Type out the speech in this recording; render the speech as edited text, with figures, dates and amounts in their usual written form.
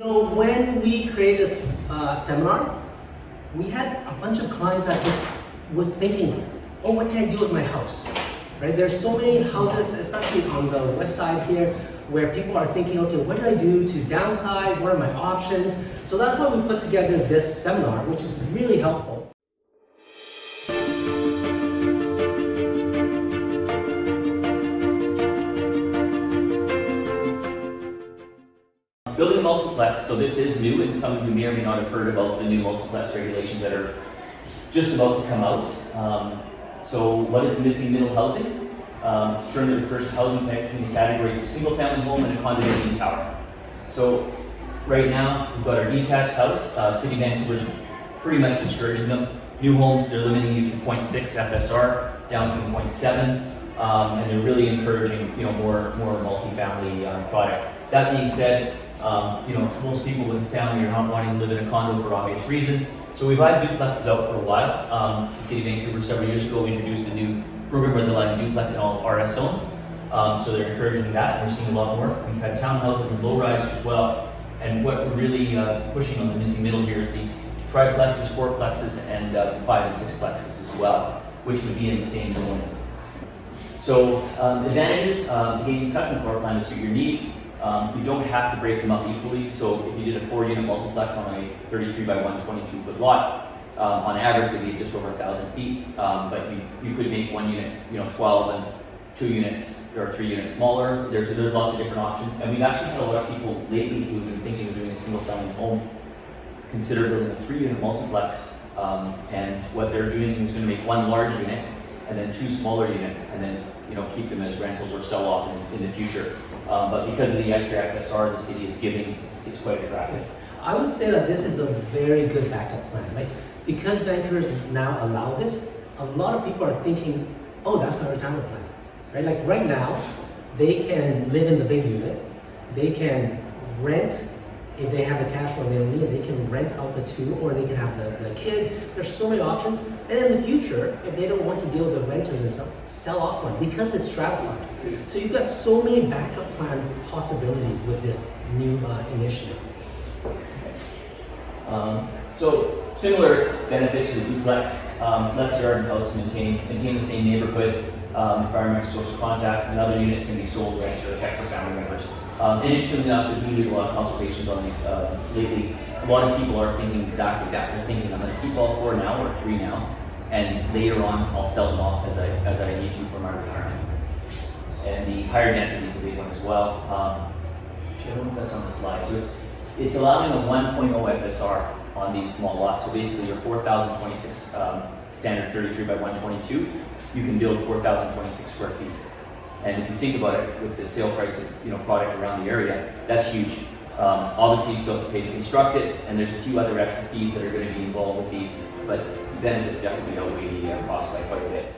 When we created this seminar, we had a bunch of clients that just was thinking, oh, what can I do with my house? Right? There's so many houses, especially on the west side here, where people are thinking, okay, what do I do to downsize? What are my options? So that's why we put together this seminar, which is really helpful. Building multiplex, so this is new, and some of you may or may not have heard about the new multiplex regulations that are just about to come out. So what is missing middle housing? It's termed the first housing type between the categories of single family home and a condominium tower. So right now, we've got our detached house. City of Vancouver is pretty much discouraging them. New homes, they're limiting you to 0.6 FSR down from 0.7, and they're really encouraging more multi-family product. That being said, most people with a family are not wanting to live in a condo for obvious reasons. So we've had duplexes out for a while. The City of Vancouver several years ago introduced a new program where they're allowing duplex in all RS zones. So they're encouraging that. We're seeing a lot more. We've had townhouses and low-rise as well. And what we're really pushing on the missing middle here is these triplexes, fourplexes, and 5 and 6-plexes as well, which would be in the same zone. So advantages, again, custom floor plan to suit your needs. You don't have to break them up equally. So if you did a 4-unit multiplex on a 33 by 122-foot lot, on average it would be just over 1,000 feet. But you could make 1 unit, 12, and 2 units or 3 units smaller. There's lots of different options, and we've actually had a lot of people lately who've been thinking of doing a single-family home consider building a 3-unit multiplex. And what they're doing is going to make 1 large unit and then 2 smaller units, and then keep them as rentals or sell off in the future. But because of the extra FSR the city is giving, it's quite attractive. I would say that this is a very good backup plan. Because Vancouver's now allow this, a lot of people are thinking, oh, that's my retirement plan. Right? Right now, they can live in the big unit, they can rent if they have the cash flow they don't need, they can rent out the 2, or they can have the kids. There's so many options. And in the future, if they don't want to deal with the renters and stuff, sell off one because it's stratified. So you've got so many backup plan possibilities with this new initiative. So similar benefits to the duplex, less yard and house to maintain the same neighborhood, environmental social contacts, and other units can be sold, rented, or kept for family members. And interestingly enough, there's usually a lot of consultations on these lately. A lot of people are thinking exactly that. They're thinking, I'm going to keep all 4 now or 3 now, and later on I'll sell them off as I need to for my retirement. And the higher density is a big one as well. I don't know if that's on the slide. So it's allowing a 1.0 FSR on these small lots. So basically your 4,026 standard 33 by 122, you can build 4,026 square feet. And if you think about it, with the sale price of product around the area, that's huge. Obviously, you still have to pay to construct it, and there's a few other extra fees that are going to be involved with these, but the benefits definitely outweigh the cost by quite a bit.